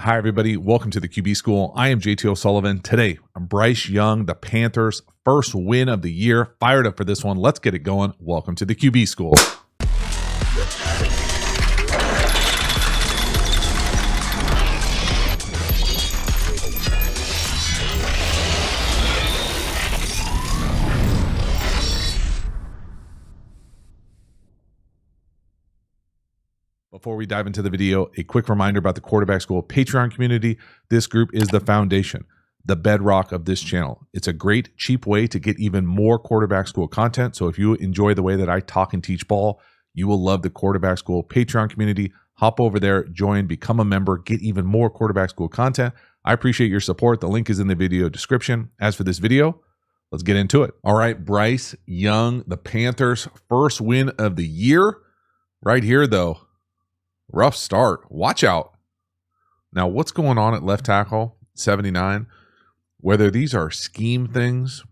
Hi, everybody. Welcome to the QB School. I am JT O'Sullivan. Today, I'm Bryce Young, the Panthers' first win of the year. Fired up for this one. Let's get it going. Welcome to the QB School. Before we dive into the video, a quick reminder about the Quarterback School Patreon community. This group is the foundation, the bedrock of this channel. It's a great, cheap way to get even more Quarterback School content. So if you enjoy the way that I talk and teach ball, you will love the Quarterback School Patreon community. Hop over there, join, become a member, get even more Quarterback School content. I appreciate your support. The link is in the video description. As for this video, let's get into it. All right, Bryce Young, the Panthers' first win of the year. Right here, though. Rough start. Watch out. Now, what's going on at left tackle, 79? Whether these are scheme things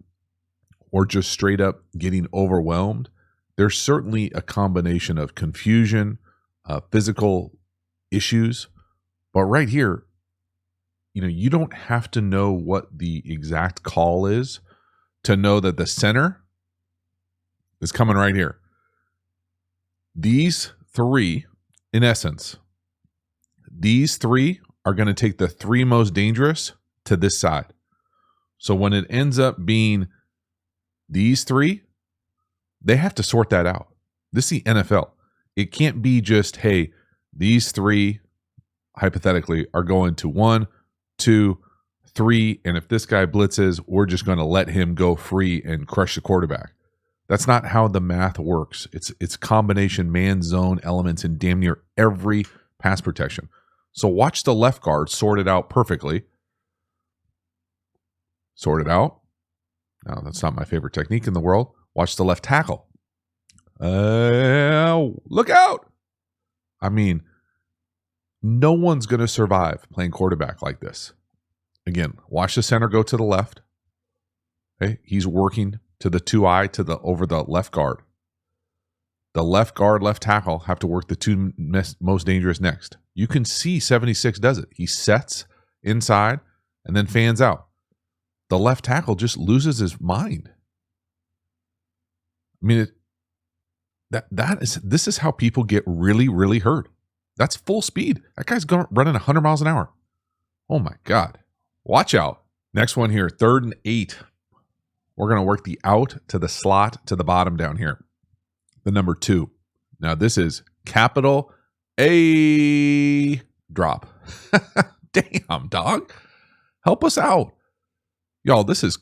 or just straight up getting overwhelmed, there's certainly a combination of confusion, physical issues. But right here, you don't have to know what the exact call is to know that the center is coming right here. These three, in essence, these three are going to take the three most dangerous to this side. So when it ends up being these three, they have to sort that out. This is the NFL. It can't be just, hey, these three, hypothetically, are going to 1, 2, 3, and if this guy blitzes, we're just going to let him go free and crush the quarterback. That's not how the math works. It's combination man-zone elements in damn near every pass protection. So watch the left guard sort it out perfectly. Sort it out. Now, that's not my favorite technique in the world. Watch the left tackle. Look out! I mean, no one's going to survive playing quarterback like this. Again, watch the center go to the left. Okay, he's working to the 2-eye over the left guard. The left guard, left tackle have to work the two most dangerous next. You can see 76 does it. He sets inside and then fans out. The left tackle just loses his mind. I mean, this is how people get really, really hurt. That's full speed. That guy's running 100 miles an hour. Oh my God. Watch out. Next one here, 3rd and 8. We're going to work the out to the slot to the bottom down here. The number 2. Now this is capital A drop. Damn, dog. Help us out. Y'all, this is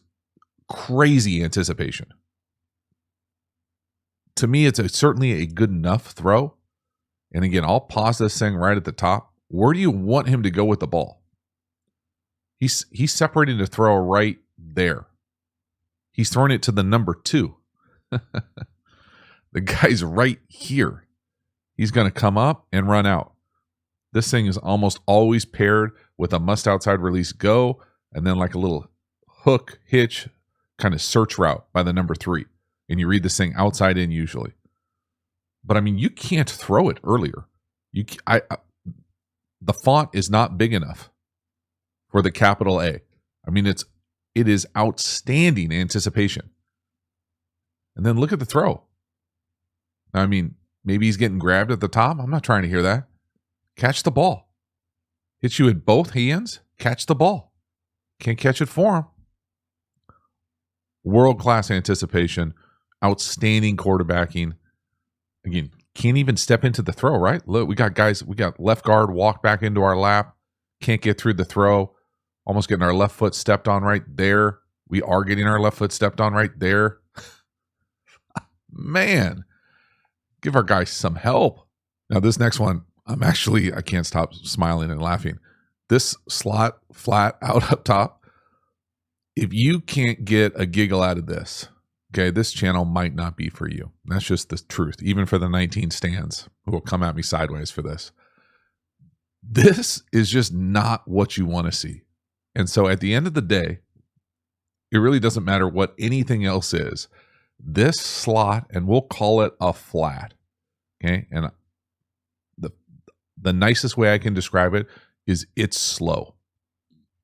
crazy anticipation. To me, it's certainly a good enough throw. And again, I'll pause this thing right at the top. Where do you want him to go with the ball? He's separating the throw right there. He's throwing it to the number 2. The guy's right here. He's going to come up and run out. This thing is almost always paired with a must outside release go, and then like a little hook, hitch, kind of search route by the number 3. And you read this thing outside in usually. But I mean, you can't throw it earlier. The font is not big enough for the capital A. I mean, it is outstanding anticipation. And then look at the throw. I mean, maybe he's getting grabbed at the top. I'm not trying to hear that. Catch the ball. Hits you in both hands. Catch the ball. Can't catch it for him. World-class anticipation. Outstanding quarterbacking. Again, can't even step into the throw, right? Look, we got left guard walk back into our lap. Can't get through the throw. Almost getting our left foot stepped on right there. We are getting our left foot stepped on right there. Man, give our guys some help. Now, this next one, I can't stop smiling and laughing. This slot flat out up top, if you can't get a giggle out of this, okay, this channel might not be for you. That's just the truth, even for the 19 stands who will come at me sideways for this. This is just not what you want to see. And so at the end of the day, it really doesn't matter what anything else is. This slot, and we'll call it a flat, okay? And the nicest way I can describe it is it's slow.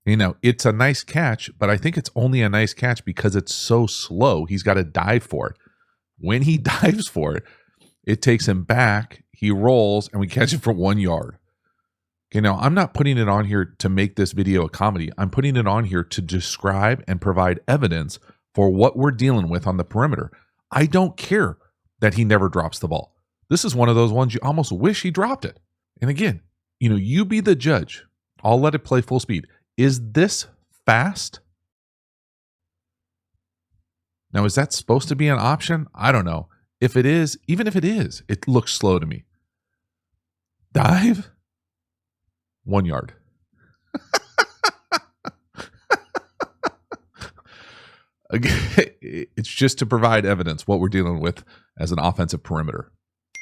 It's a nice catch, but I think it's only a nice catch because it's so slow. He's got to dive for it. When he dives for it, it takes him back. He rolls, and we catch it for 1 yard. Okay, now I'm not putting it on here to make this video a comedy. I'm putting it on here to describe and provide evidence for what we're dealing with on the perimeter. I don't care that he never drops the ball. This is one of those ones you almost wish he dropped it. And again, you be the judge. I'll let it play full speed. Is this fast? Now, is that supposed to be an option? I don't know. If it is, even if it is, it looks slow to me. Dive, 1 yard. Again, it's just to provide evidence what we're dealing with as an offensive perimeter.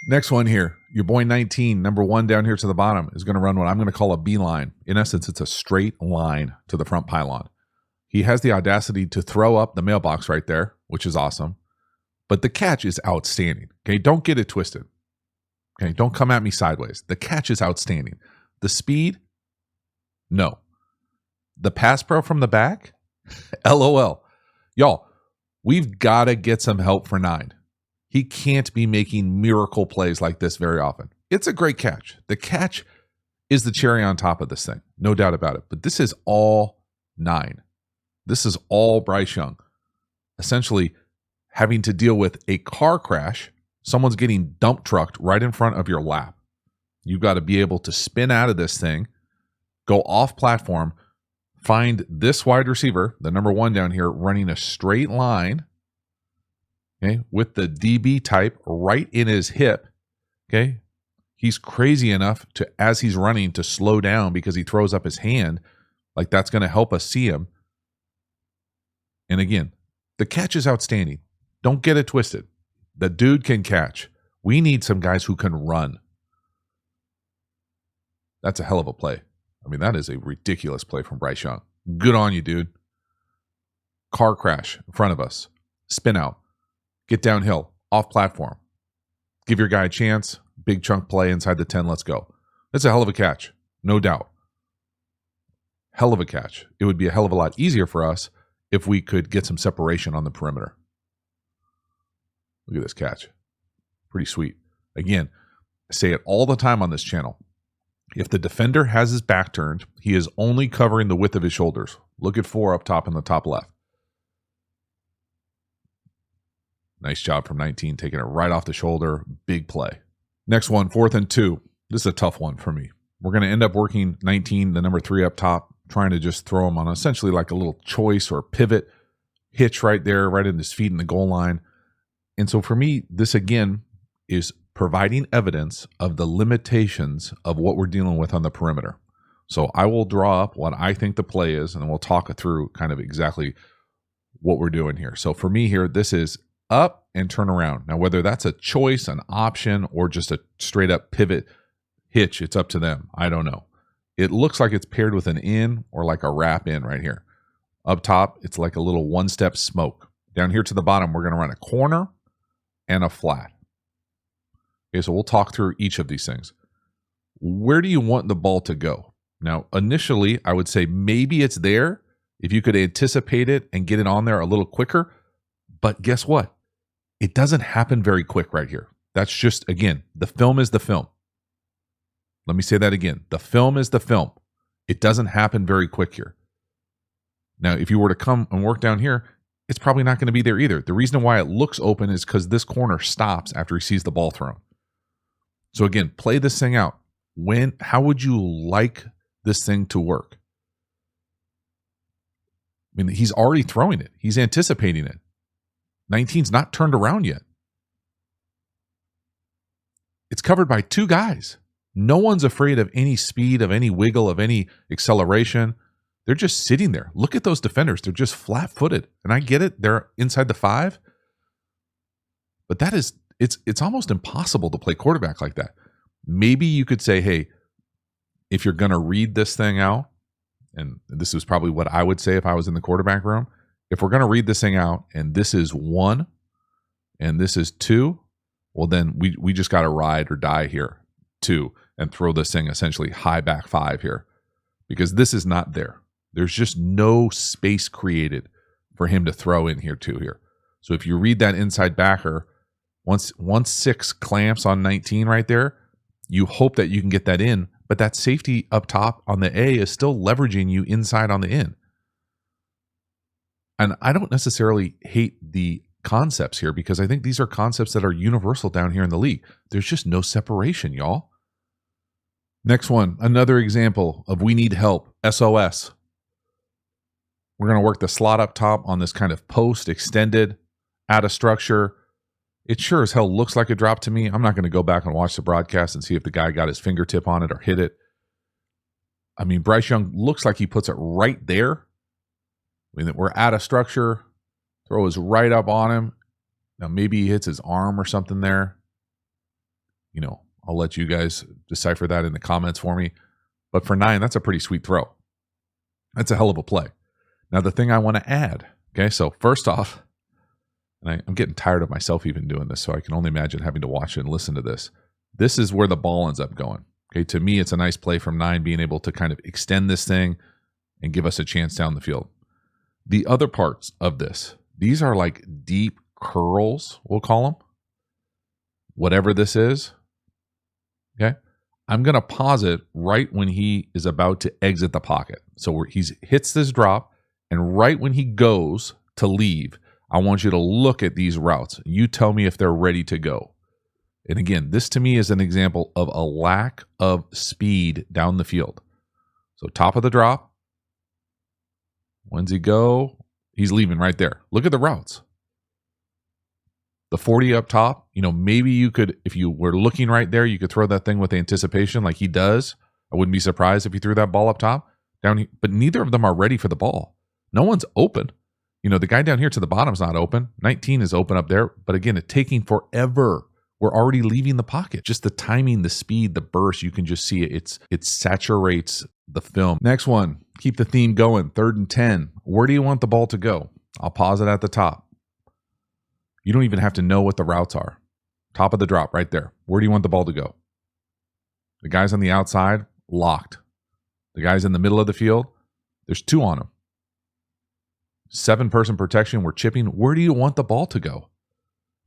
Next one here, your boy 19, number 1 down here to the bottom, is going to run what I'm going to call a beeline. In essence, it's a straight line to the front pylon. He has the audacity to throw up the mailbox right there, which is awesome. But the catch is outstanding. Okay, don't get it twisted. Okay, don't come at me sideways. The catch is outstanding. The speed, no. The pass pro from the back, LOL. Y'all, we've got to get some help for 9. He can't be making miracle plays like this very often. It's a great catch. The catch is the cherry on top of this thing, no doubt about it. But this is all 9. This is all Bryce Young. Essentially having to deal with a car crash. Someone's getting dump trucked right in front of your lap. You've got to be able to spin out of this thing, go off platform, find this wide receiver, the number 1 down here, running a straight line, okay, with the DB type right in his hip. Okay, he's crazy enough to, as he's running, to slow down because he throws up his hand. Like that's going to help us see him. And again, the catch is outstanding. Don't get it twisted. The dude can catch. We need some guys who can run. That's a hell of a play. I mean, that is a ridiculous play from Bryce Young. Good on you, dude. Car crash in front of us. Spin out. Get downhill. Off platform. Give your guy a chance. Big chunk play inside the 10. Let's go. That's a hell of a catch. No doubt. Hell of a catch. It would be a hell of a lot easier for us if we could get some separation on the perimeter. Look at this catch. Pretty sweet. Again, I say it all the time on this channel. If the defender has his back turned, he is only covering the width of his shoulders. Look at 4 up top in the top left. Nice job from 19, taking it right off the shoulder. Big play. Next one, 4th and 2. This is a tough one for me. We're going to end up working 19, the number 3 up top, trying to just throw him on essentially like a little choice or pivot hitch right there, right in his feet in the goal line. And so for me, this again is providing evidence of the limitations of what we're dealing with on the perimeter. So I will draw up what I think the play is, and then we'll talk it through kind of exactly what we're doing here. So for me here, this is up and turn around. Now, whether that's a choice, an option, or just a straight up pivot hitch, it's up to them. I don't know. It looks like it's paired with an in or like a wrap in right here. Up top, it's like a little one-step smoke. Down here to the bottom, we're going to run a corner and a flat. Okay, so we'll talk through each of these things. Where do you want the ball to go? Now, initially, I would say maybe it's there if you could anticipate it and get it on there a little quicker. But guess what? It doesn't happen very quick right here. That's just, again, the film is the film. Let me say that again. The film is the film. It doesn't happen very quick here. Now, if you were to come and work down here, it's probably not going to be there either. The reason why it looks open is because this corner stops after he sees the ball thrown. So again, play this thing out. How would you like this thing to work? I mean, he's already throwing it. He's anticipating it. 19's not turned around yet. It's covered by 2 guys. No one's afraid of any speed, of any wiggle, of any acceleration. They're just sitting there. Look at those defenders. They're just flat-footed. And I get it. They're inside the 5. But that is, it's almost impossible to play quarterback like that. Maybe you could say, hey, if you're going to read this thing out, and this is probably what I would say if I was in the quarterback room, if we're going to read this thing out and this is 1 and this is 2, well, then we just got to ride or die here 2 and throw this thing essentially high back 5 here. because this is not there. There's just no space created for him to throw in here too here. So if you read that inside backer, once 6 clamps on 19 right there, you hope that you can get that in, but that safety up top on the A is still leveraging you inside on the in. And I don't necessarily hate the concepts here because I think these are concepts that are universal down here in the league. There's just no separation, y'all. Next one, another example of we need help, SOS. We're going to work the slot up top on this kind of post, extended, out of structure. It sure as hell looks like a drop to me. I'm not going to go back and watch the broadcast and see if the guy got his fingertip on it or hit it. I mean, Bryce Young looks like he puts it right there. I mean, we're out of structure. Throw is right up on him. Now, maybe he hits his arm or something there. You know, I'll let you guys decipher that in the comments for me. But for 9, that's a pretty sweet throw. That's a hell of a play. Now, the thing I want to add, okay, so first off, and I'm getting tired of myself even doing this, so I can only imagine having to watch it and listen to this. This is where the ball ends up going. Okay, to me, it's a nice play from 9, being able to kind of extend this thing and give us a chance down the field. The other parts of this, these are like deep curls, we'll call them. Whatever this is, okay? I'm going to pause it right when he is about to exit the pocket. So where he hits this drop, and right when he goes to leave, I want you to look at these routes. You tell me if they're ready to go. And again, this to me is an example of a lack of speed down the field. So top of the drop. When's he go? He's leaving right there. Look at the routes. The 40 up top, you know, maybe you could, if you were looking right there, you could throw that thing with anticipation like he does. I wouldn't be surprised if he threw that ball up top. Down here, but neither of them are ready for the ball. No one's open. You know, the guy down here to the bottom is not open. 19 is open up there. But again, it's taking forever. We're already leaving the pocket. Just the timing, the speed, the burst, you can just see it. It saturates the film. Next one, keep the theme going. 3rd and 10. Where do you want the ball to go? I'll pause it at the top. You don't even have to know what the routes are. Top of the drop right there. Where do you want the ball to go? The guys on the outside, locked. The guys in the middle of the field, there's 2 on them. 7-person protection, we're chipping. Where do you want the ball to go?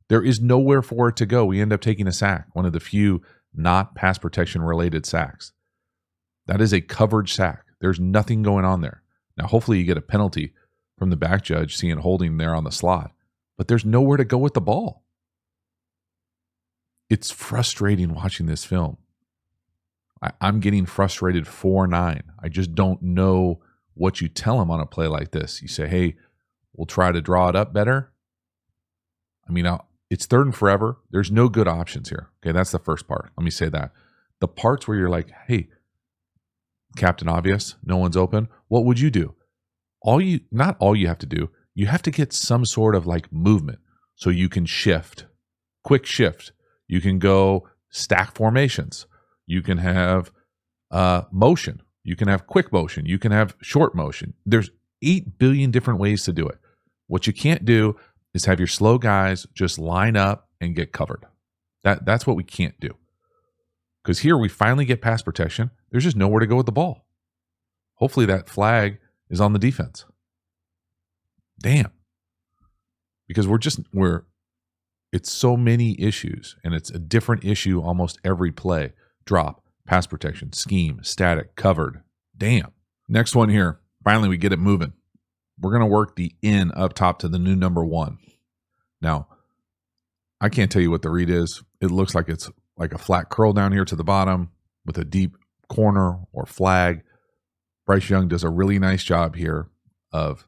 There is nowhere for it to go. We end up taking a sack, one of the few not pass protection related sacks. That is a coverage sack. There's nothing going on there. Now, hopefully you get a penalty from the back judge seeing holding there on the slot, but there's nowhere to go with the ball. It's frustrating watching this film. I'm getting frustrated 4-9. I just don't know what you tell him on a play like this. You say, hey, we'll try to draw it up better. I mean, it's 3rd and forever. There's no good options here. Okay, that's the first part. Let me say that. The parts where you're like, hey, Captain Obvious, no one's open. What would you do? Not all you have to do. You have to get some sort of like movement so you can shift, quick shift. You can go stack formations. You can have motion. You can have quick motion. You can have short motion. There's 8 billion different ways to do it. What you can't do is have your slow guys just line up and get covered. That's what we can't do. Because here we finally get pass protection. There's just nowhere to go with the ball. Hopefully that flag is on the defense. Damn. Because it's so many issues, and it's a different issue almost every play. Drop, pass protection, scheme, static, covered. Damn. Next one here. Finally, we get it moving. We're going to work the in up top to the new number 1. Now, I can't tell you what the read is. It looks like it's like a flat curl down here to the bottom with a deep corner or flag. Bryce Young does a really nice job here of,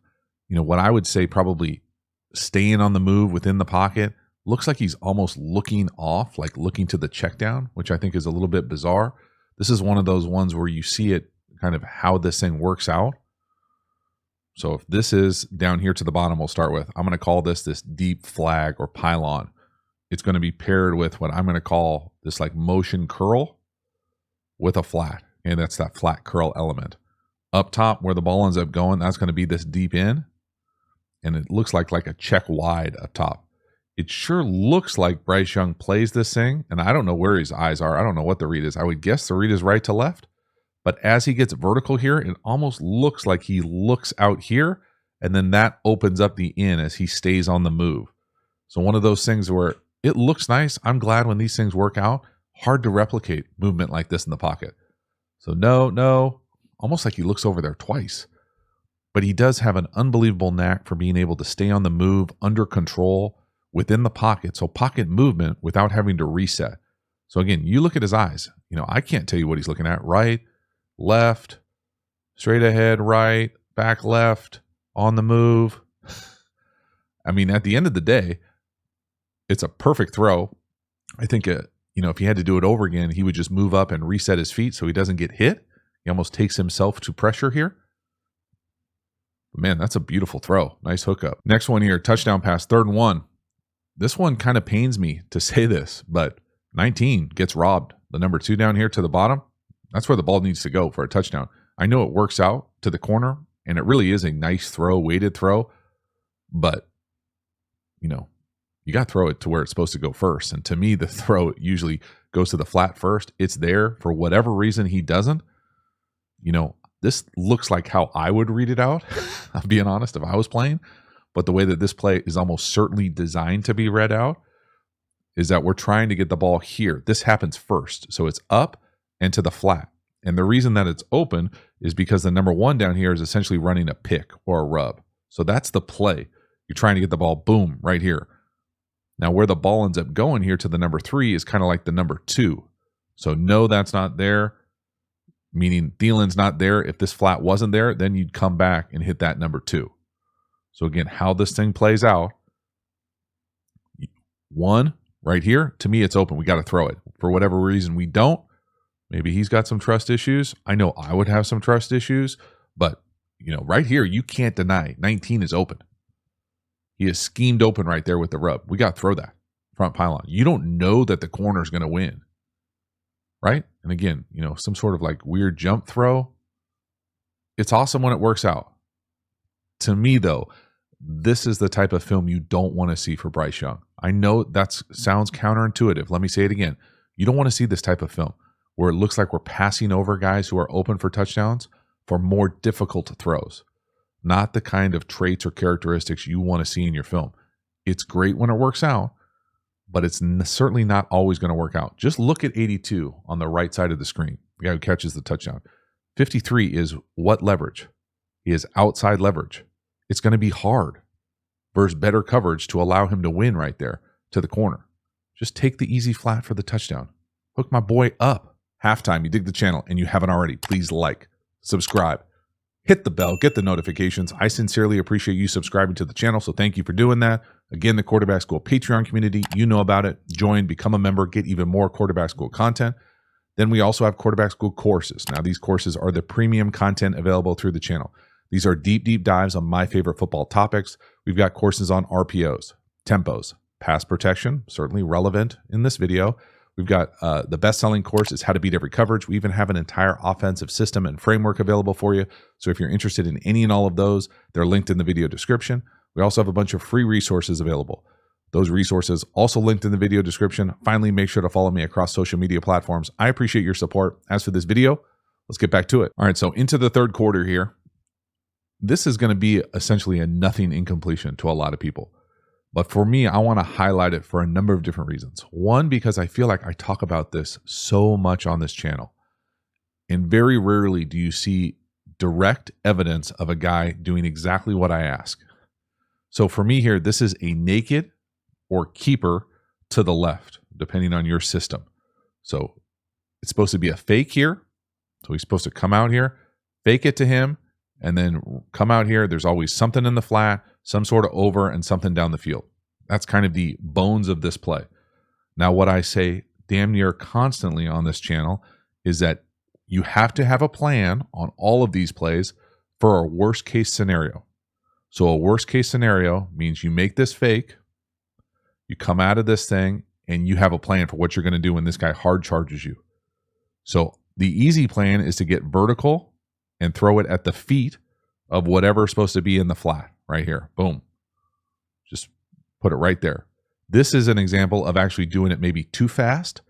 you know, what I would say probably staying on the move within the pocket. Looks like he's almost looking off, like looking to the check down, which I think is a little bit bizarre. This is one of those ones where you see it kind of how this thing works out. So if this is down here to the bottom, we'll start with, I'm going to call this deep flag or pylon. It's going to be paired with what I'm going to call this like motion curl with a flat. And that's that flat curl element. Up top where the ball ends up going, that's going to be this deep in. And it looks like a check wide up top. It sure looks like Bryce Young plays this thing. And I don't know where his eyes are. I don't know what the read is. I would guess the read is right to left. But as he gets vertical here, it almost looks like he looks out here, and then that opens up the in as he stays on the move. So one of those things where it looks nice. I'm glad when these things work out. Hard to replicate movement like this in the pocket. So no, almost like he looks over there twice. But he does have an unbelievable knack for being able to stay on the move, under control, within the pocket. So pocket movement without having to reset. So again, you look at his eyes. I can't tell you what he's looking at. Right, left, straight ahead, right, back left, on the move. I mean, at the end of the day, it's a perfect throw. I think, if he had to do it over again, he would just move up and reset his feet so he doesn't get hit. He almost takes himself to pressure here. But man, that's a beautiful throw. Nice hookup. Next one here, touchdown pass, 3rd and 1. This one kind of pains me to say this, but 19 gets robbed. The number 2 down here to the bottom, that's where the ball needs to go for a touchdown. I know it works out to the corner, and it really is a nice throw, weighted throw, but, you got to throw it to where it's supposed to go first. And to me, the throw usually goes to the flat first. It's there. For whatever reason he doesn't. This looks like how I would read it out. I'm being honest, if I was playing. But the way that this play is almost certainly designed to be read out is that we're trying to get the ball here. This happens first. So it's up and to the flat. And the reason that it's open is because the number 1 down here is essentially running a pick or a rub. So that's the play. You're trying to get the ball, boom, right here. Now, where the ball ends up going here to the number 3 is kind of like the number 2. So no, that's not there, meaning Thielen's not there. If this flat wasn't there, then you'd come back and hit that number 2. So again, how this thing plays out, 1 right here, to me, it's open. We got to throw it. For whatever reason, we don't. Maybe he's got some trust issues. I know I would have some trust issues, but right here, you can't deny 19 is open. He is schemed open right there with the rub. We got to throw that front pylon. You don't know that the corner is going to win, right? And again, some sort of like weird jump throw. It's awesome when it works out. To me, though, this is the type of film you don't want to see for Bryce Young. I know that sounds counterintuitive. Let me say it again. You don't want to see this type of film where it looks like we're passing over guys who are open for touchdowns for more difficult throws. Not the kind of traits or characteristics you want to see in your film. It's great when it works out, but it's certainly not always going to work out. Just look at 82 on the right side of the screen, the guy who catches the touchdown. 53 is what leverage? He is outside leverage. It's going to be hard versus better coverage to allow him to win right there to the corner. Just take the easy flat for the touchdown. Hook my boy up. Halftime, you dig the channel and you haven't already, please like, subscribe. Hit the bell, get the notifications. I sincerely appreciate you subscribing to the channel, so thank you for doing that. Again, the Quarterback School Patreon community, you know about it. Join, become a member, get even more Quarterback School content. Then we also have Quarterback School courses. Now, these courses are the premium content available through the channel. These are deep dives on my favorite football topics. We've got courses on RPOs, tempos, pass protection, certainly relevant in this video. We've got the best-selling course is How to Beat Every Coverage. We even have an entire offensive system and framework available for you. So if you're interested in any and all of those, they're linked in the video description. We also have a bunch of free resources available. Those resources also linked in the video description. Finally, make sure to follow me across social media platforms. I appreciate your support. As for this video, let's get back to it. All right, so into the third quarter here. This is going to be essentially a nothing incompletion to a lot of people. But for me, I want to highlight it for a number of different reasons. One, because I feel like I talk about this so much on this channel. And very rarely do you see direct evidence of a guy doing exactly what I ask. So for me here, this is a naked or keeper to the left, depending on your system. So it's supposed to be a fake here. So he's supposed to come out here, fake it to him, and then come out here. There's always something in the flat, some sort of over, and something down the field. That's kind of the bones of this play. Now, what I say damn near constantly on this channel is that you have to have a plan on all of these plays for a worst case scenario. So a worst case scenario means you make this fake, you come out of this thing, and you have a plan for what you're going to do when this guy hard charges you. So the easy plan is to get vertical and throw it at the feet of whatever's supposed to be in the flat right here. Boom. Just put it right there. This is an example of actually doing it maybe too fast,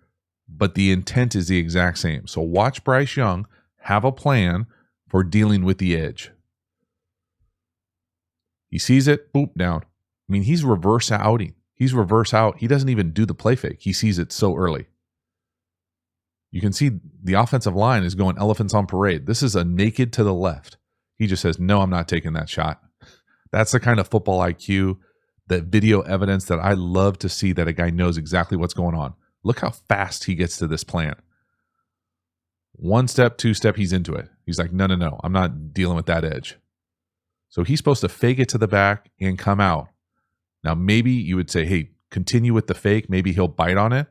but the intent is the exact same. So watch Bryce Young have a plan for dealing with the edge. He sees it, boop, down. I mean, he's reverse outing. He's reverse out. He doesn't even do the play fake. He sees it so early. You can see the offensive line is going elephants on parade. This is a naked to the left. He just says, no, I'm not taking that shot. That's the kind of football IQ, that video evidence that I love to see, that a guy knows exactly what's going on. Look how fast he gets to this plan. 1 step, 2 step, he's into it. He's like, no, I'm not dealing with that edge. So he's supposed to fake it to the back and come out. Now, maybe you would say, hey, continue with the fake. Maybe he'll bite on it.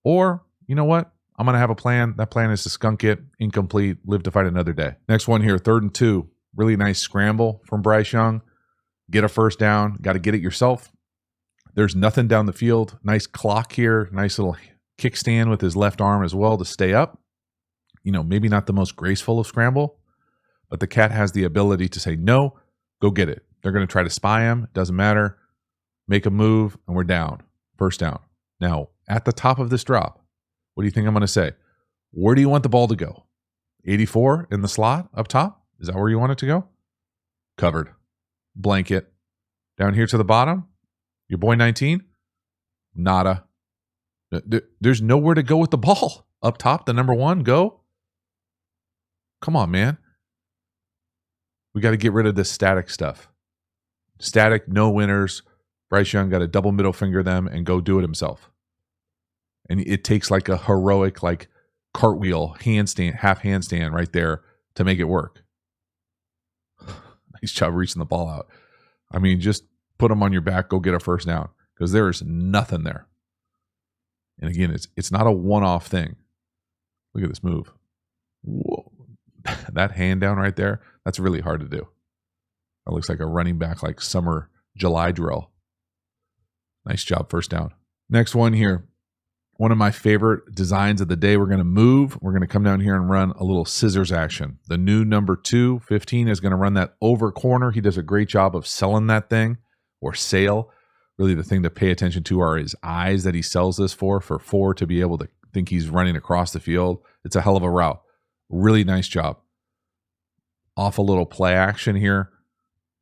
Or, you know what? I'm going to have a plan. That plan is to skunk it, incomplete, live to fight another day. Next one here, 3rd and 2. Really nice scramble from Bryce Young. Get a first down. Got to get it yourself. There's nothing down the field. Nice clock here. Nice little kickstand with his left arm as well to stay up. You know, maybe not the most graceful of scramble, but the cat has the ability to say, no, go get it. They're going to try to spy him. Doesn't matter. Make a move, and we're down. First down. Now, at the top of this drop, what do you think I'm going to say? Where do you want the ball to go? 84 in the slot up top? Is that where you want it to go? Covered. Blanket. Down here to the bottom? Your boy 19? Nada. There's nowhere to go with the ball. Up top, the number 1, go. Come on, man. We got to get rid of this static stuff. Static, no winners. Bryce Young got to double middle finger them and go do it himself. And it takes like a heroic, like cartwheel, handstand, half handstand right there to make it work. Nice job reaching the ball out. I mean, just put them on your back, go get a first down, because there is nothing there. And again, it's not a one-off thing. Look at this move. Whoa. That hand down right there, that's really hard to do. That looks like a running back, like summer July drill. Nice job, first down. Next one here. One of my favorite designs of the day. We're going to move. We're going to come down here and run a little scissors action. The new number 2, 15, is going to run that over corner. He does a great job of selling that thing, or sail. Really, the thing to pay attention to are his eyes that he sells this for 4 to be able to think he's running across the field. It's a hell of a route. Really nice job. Off a little play action here.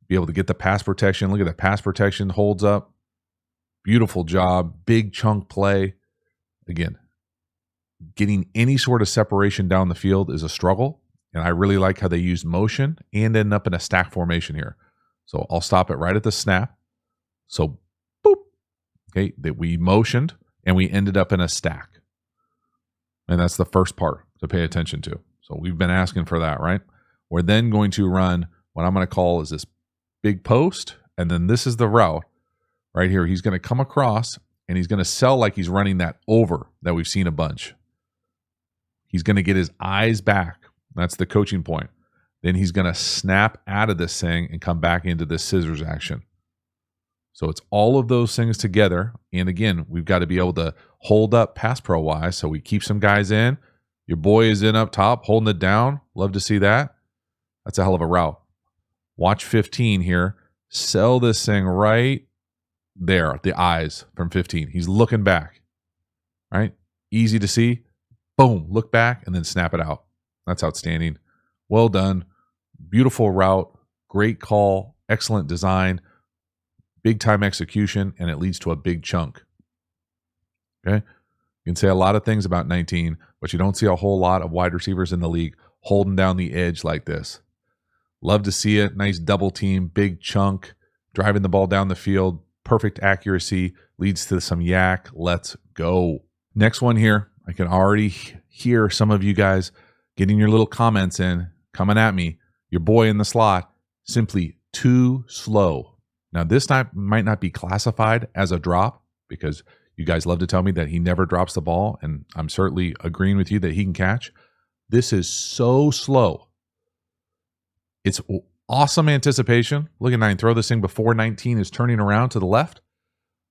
Be able to get the pass protection. Look at the pass protection holds up. Beautiful job. Big chunk play. Again, getting any sort of separation down the field is a struggle. And I really like how they use motion and end up in a stack formation here. So I'll stop it right at the snap. So, boop. Okay, that we motioned and we ended up in a stack. And that's the first part to pay attention to. So we've been asking for that, right? We're then going to run what I'm going to call is this big post. And then this is the route right here. He's going to come across and he's going to sell like he's running that over that we've seen a bunch. He's going to get his eyes back. That's the coaching point. Then he's going to snap out of this thing and come back into this scissors action. So it's all of those things together. And again, we've got to be able to hold up pass pro wise. So we keep some guys in. Your boy is in up top, holding it down. Love to see that. That's a hell of a route. Watch 15 here. Sell this thing right there. The eyes from 15. He's looking back. Right? Easy to see. Boom. Look back and then snap it out. That's outstanding. Well done. Beautiful route. Great call. Excellent design. Big time execution. And it leads to a big chunk. Okay? You can say a lot of things about 19, but you don't see a whole lot of wide receivers in the league holding down the edge like this. Love to see it. Nice double team, big chunk, driving the ball down the field. Perfect accuracy, leads to some yak. Let's go. Next one here. I can already hear some of you guys getting your little comments in, coming at me. Your boy in the slot, simply too slow. Now, this time might not be classified as a drop because you guys love to tell me that he never drops the ball, and I'm certainly agreeing with you that he can catch. This is so slow. It's awesome anticipation. Look at 9. Throw this thing before 19 is turning around to the left.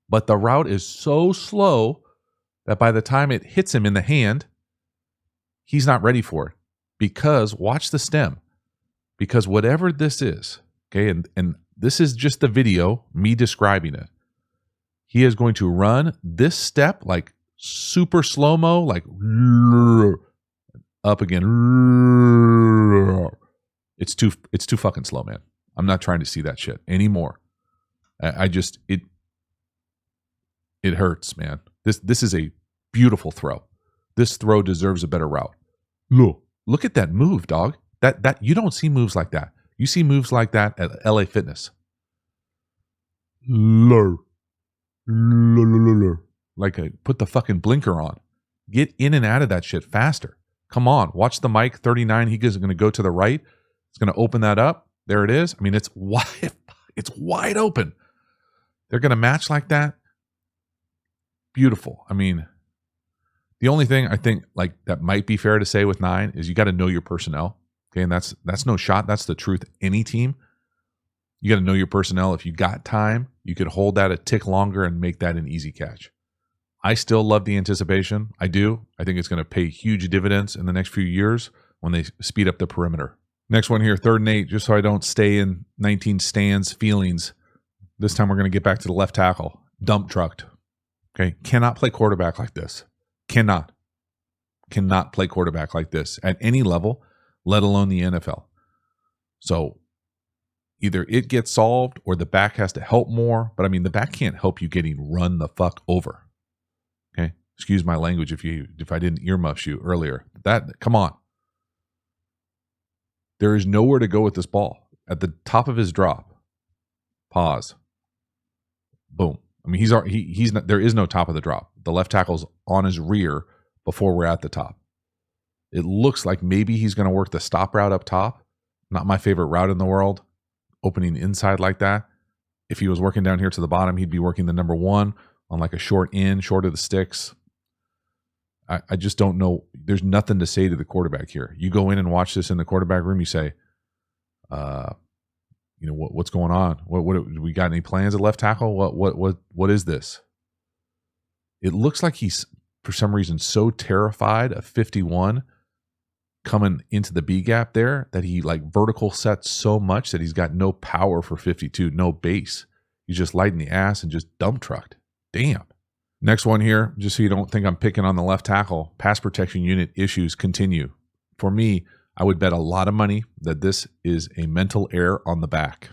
But the route is so slow that by the time it hits him in the hand, he's not ready for it. Because, watch the stem. Because whatever this is, okay, and this is just the video, me describing it. He is going to run this step like super slow-mo, like up again. It's too fucking slow, man. I'm not trying to see that shit anymore. I just it hurts, man. This is a beautiful throw. This throw deserves a better route. Look at that move, dog. That you don't see moves like that. You see moves like that at LA Fitness. Like put the fucking blinker on. Get in and out of that shit faster. Come on, watch the mic 39. He is going to go to the right. It's going to open that up. There it is. I mean, it's wide open. They're going to match like that. Beautiful. I mean, the only thing I think like that might be fair to say with 9 is you got to know your personnel. Okay, and that's no shot. That's the truth. Any team, you got to know your personnel. If you got time, you could hold that a tick longer and make that an easy catch. I still love the anticipation. I do. I think it's going to pay huge dividends in the next few years when they speed up the perimeter. Next one here, 3rd and 8, just so I don't stay in 19 stands feelings. This time we're going to get back to the left tackle. Dump trucked. Okay, cannot play quarterback like this. Cannot play quarterback like this at any level, let alone the NFL. So either it gets solved or the back has to help more. But I mean, the back can't help you getting run the fuck over. Okay, excuse my language if I didn't earmuff you earlier. Come on. There is nowhere to go with this ball. At the top of his drop, pause. Boom. I mean, he's not. There is no top of the drop. The left tackle's on his rear before we're at the top. It looks like maybe he's going to work the stop route up top. Not my favorite route in the world. Opening inside like that. If he was working down here to the bottom, he'd be working the number 1 on like a short in, short of the sticks. I just don't know. There's nothing to say to the quarterback here. You go in and watch this in the quarterback room. You say, what's going on? What we got? Any plans at left tackle? What is this? It looks like he's for some reason so terrified of 51 coming into the B gap there that he like vertical sets so much that he's got no power for 52, no base. He's just lighting the ass and just dump trucked. Damn. Next one here, just so you don't think I'm picking on the left tackle, pass protection unit issues continue. For me, I would bet a lot of money that this is a mental error on the back.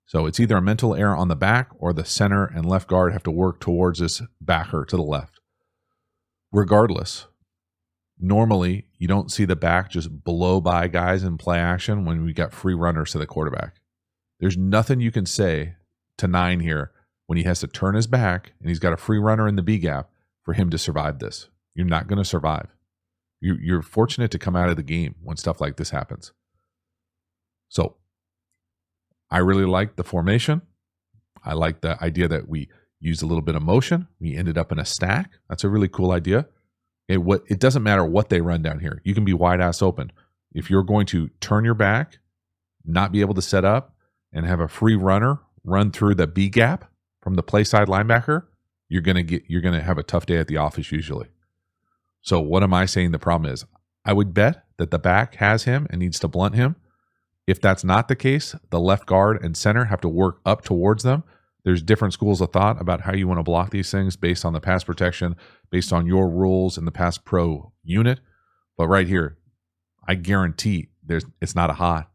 So it's either a mental error on the back or the center and left guard have to work towards this backer to the left. Regardless, normally you don't see the back just blow by guys in play action when we got free runners to the quarterback. There's nothing you can say to 9 here when he has to turn his back and he's got a free runner in the B gap for him to survive this. You're not going to survive. You're fortunate to come out of the game when stuff like this happens. So I really like the formation. I like the idea that we used a little bit of motion. We ended up in a stack. That's a really cool idea. It doesn't matter what they run down here. You can be wide ass open. If you're going to turn your back, not be able to set up, and have a free runner run through the B gap from the play side linebacker, you're gonna have a tough day at the office usually. So what am I saying the problem is? I would bet that the back has him and needs to blunt him. If that's not the case, the left guard and center have to work up towards them. There's different schools of thought about how you want to block these things based on the pass protection, based on your rules in the pass pro unit. But right here, I guarantee it's not a hot.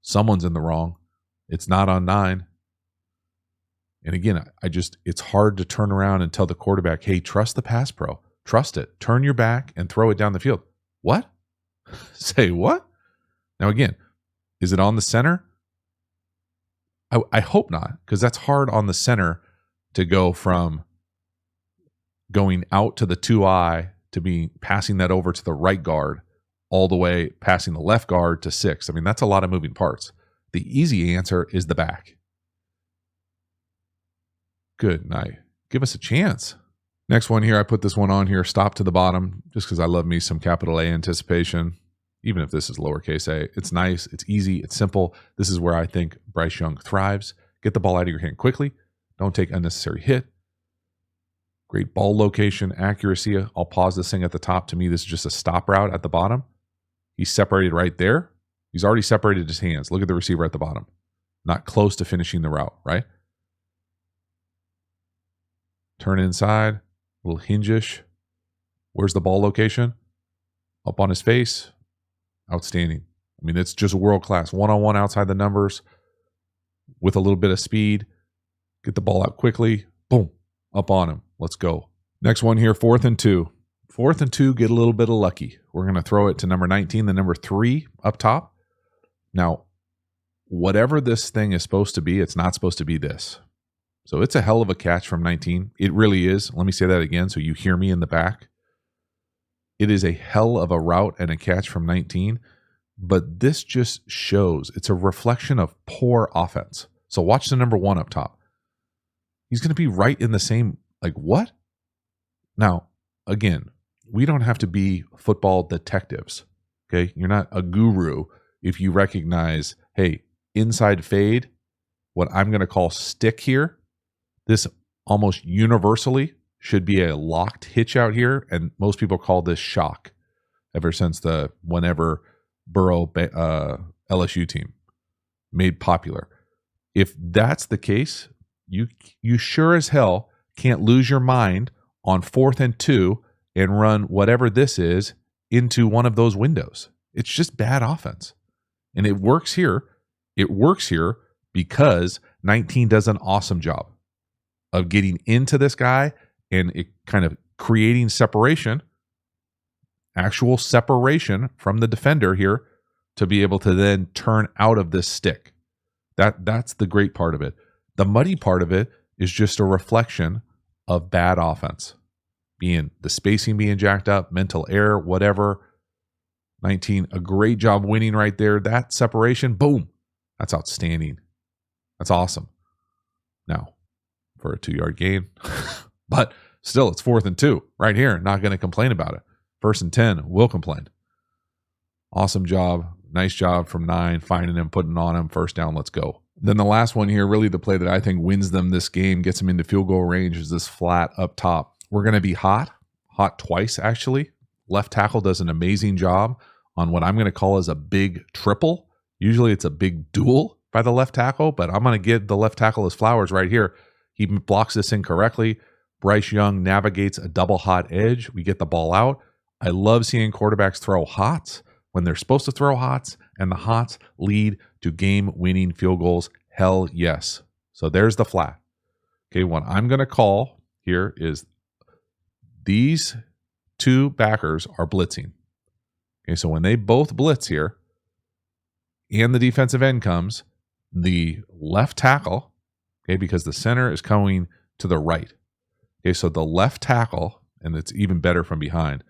Someone's in the wrong. It's not on 9. And again, it's hard to turn around and tell the quarterback, hey, trust the pass pro. Trust it. Turn your back and throw it down the field. What? Say what? Now again, is it on the center? I hope not, because that's hard on the center to go from going out to the 2-eye to be passing that over to the right guard all the way passing the left guard to 6. I mean, that's a lot of moving parts. The easy answer is the back. Good night. Give us a chance. Next one here, I put this one on here, stop to the bottom, just because I love me some capital A anticipation. Even if this is lowercase a, it's nice, it's easy, it's simple. This is where I think Bryce Young thrives. Get the ball out of your hand quickly. Don't take unnecessary hit. Great ball location, accuracy. I'll pause this thing at the top. To me, this is just a stop route at the bottom. He's separated right there. He's already separated his hands. Look at the receiver at the bottom. Not close to finishing the route, right? Turn inside, a little hinge-ish. Where's the ball location? up on his face. Outstanding. I mean, it's just world-class. One-on-one outside the numbers with a little bit of speed. Get the ball out quickly. Boom. Up on him. Let's go. Next one here, 4th and 2. 4th and 2, get a little bit of lucky. We're going to throw it to number 19, the number 3 up top. Now, whatever this thing is supposed to be, it's not supposed to be this. So it's a hell of a catch from 19. It really is. Let me say that again so you hear me in the back. It is a hell of a route and a catch from 19, but this just shows it's a reflection of poor offense. So watch the number 1 up top. He's going to be right in the same, like what? Now, again, we don't have to be football detectives, okay? You're not a guru if you recognize, hey, inside fade, what I'm going to call stick here, this almost universally should be a locked hitch out here, and most people call this shock ever since the whenever Burrow LSU team made popular. If that's the case, you sure as hell can't lose your mind on 4th and 2 and run whatever this is into one of those windows. It's just bad offense. And it works here. It works here because 19 does an awesome job of getting into this guy and it kind of creating separation, actual separation from the defender here to be able to then turn out of this stick. That's the great part of it. The muddy part of it is just a reflection of bad offense. The spacing being jacked up, mental error, whatever. 19, a great job winning right there. That separation, boom. That's outstanding. That's awesome. Now, for a 2-yard gain. But still, it's 4th and 2 right here. Not going to complain about it. 1st and 10, will complain. Awesome job. Nice job from 9, finding him, putting on him. 1st down, let's go. Then the last one here, really the play that I think wins them this game, gets them into field goal range, is this flat up top. We're going to be hot twice actually. Left tackle does an amazing job on what I'm going to call as a big triple. Usually it's a big duel by the left tackle, but I'm going to give the left tackle his flowers right here. He blocks this incorrectly. Bryce Young navigates a double hot edge. We get the ball out. I love seeing quarterbacks throw hots when they're supposed to throw hots, and the hots lead to game-winning field goals. Hell yes. So there's the flat. Okay, what I'm going to call here is these 2 backers are blitzing. Okay, so when they both blitz here and the defensive end comes, the left tackle, okay, because the center is coming to the right. Okay, so the left tackle, and it's even better from behind,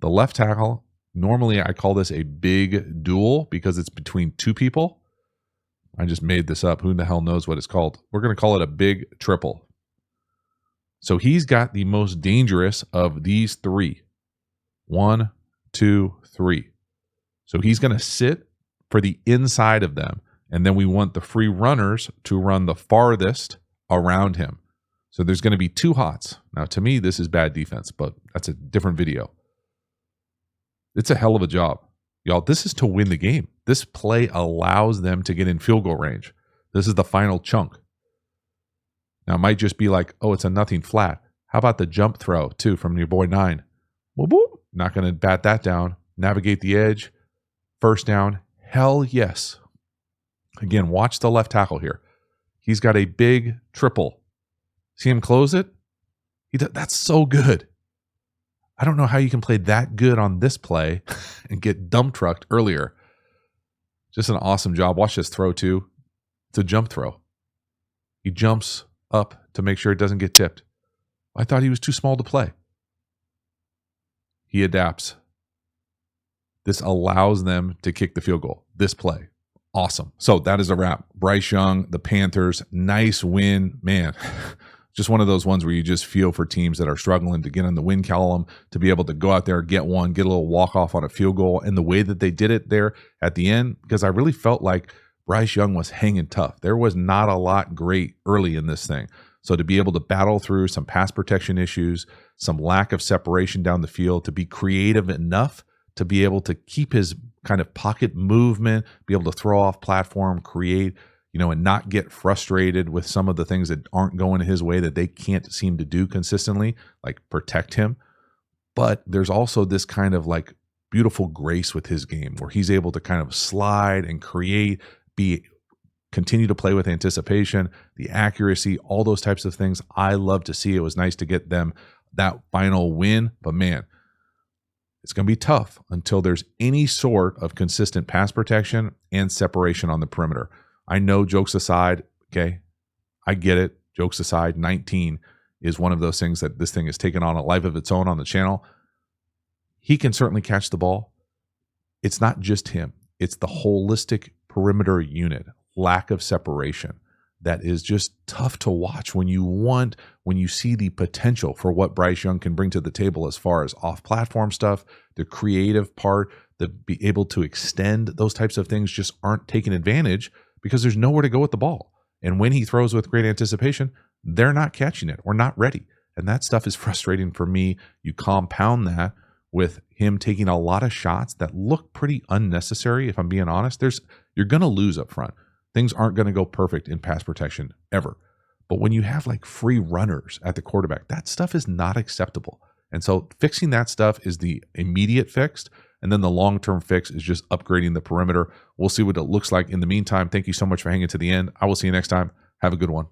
the left tackle, normally I call this a big duel because it's between 2 people. I just made this up. Who the hell knows what it's called? We're going to call it a big triple. So he's got the most dangerous of these 3. 1, 2, 3. So he's going to sit for the inside of them. And then we want the free runners to run the farthest around him. So there's going to be 2 hots. Now, to me, this is bad defense, but that's a different video. It's a hell of a job. Y'all, this is to win the game. This play allows them to get in field goal range. This is the final chunk. Now, it might just be like, oh, it's a nothing flat. How about the jump throw, too, from your boy 9? Boop, boop. Not going to bat that down. Navigate the edge. 1st down. Hell yes. Again, watch the left tackle here. He's got a big triple. See him close it? That's so good. I don't know how you can play that good on this play and get dump trucked earlier. Just an awesome job. Watch this throw, too. It's a jump throw. He jumps up to make sure it doesn't get tipped. I thought he was too small to play. He adapts. This allows them to kick the field goal. This play. Awesome. So that is a wrap. Bryce Young, the Panthers, nice win. Man, just one of those ones where you just feel for teams that are struggling to get on the win column, to be able to go out there, get one, get a little walk-off on a field goal, and the way that they did it there at the end, because I really felt like Bryce Young was hanging tough. There was not a lot great early in this thing. So to be able to battle through some pass protection issues, some lack of separation down the field, to be creative enough to be able to keep his kind of pocket movement, be able to throw off platform, create, and not get frustrated with some of the things that aren't going his way that they can't seem to do consistently, like protect him. But there's also this kind of like beautiful grace with his game where he's able to kind of slide and create, continue to play with anticipation, the accuracy, all those types of things. I love to see. It was nice to get them that final win, but man, it's going to be tough until there's any sort of consistent pass protection and separation on the perimeter. I know, jokes aside, okay, I get it. Jokes aside, 19 is one of those things that this thing has taken on a life of its own on the channel. He can certainly catch the ball. It's not just him. It's the holistic perimeter unit, lack of separation, that is just tough to watch when you see the potential for what Bryce Young can bring to the table as far as off-platform stuff, the creative part, the be able to extend, those types of things just aren't taken advantage because there's nowhere to go with the ball. And when he throws with great anticipation, they're not catching it or not ready. And that stuff is frustrating for me. You compound that with him taking a lot of shots that look pretty unnecessary, if I'm being honest. You're going to lose up front. Things aren't going to go perfect in pass protection ever. But when you have like free runners at the quarterback, that stuff is not acceptable. And so fixing that stuff is the immediate fix. And then the long-term fix is just upgrading the perimeter. We'll see what it looks like. In the meantime, thank you so much for hanging to the end. I will see you next time. Have a good one.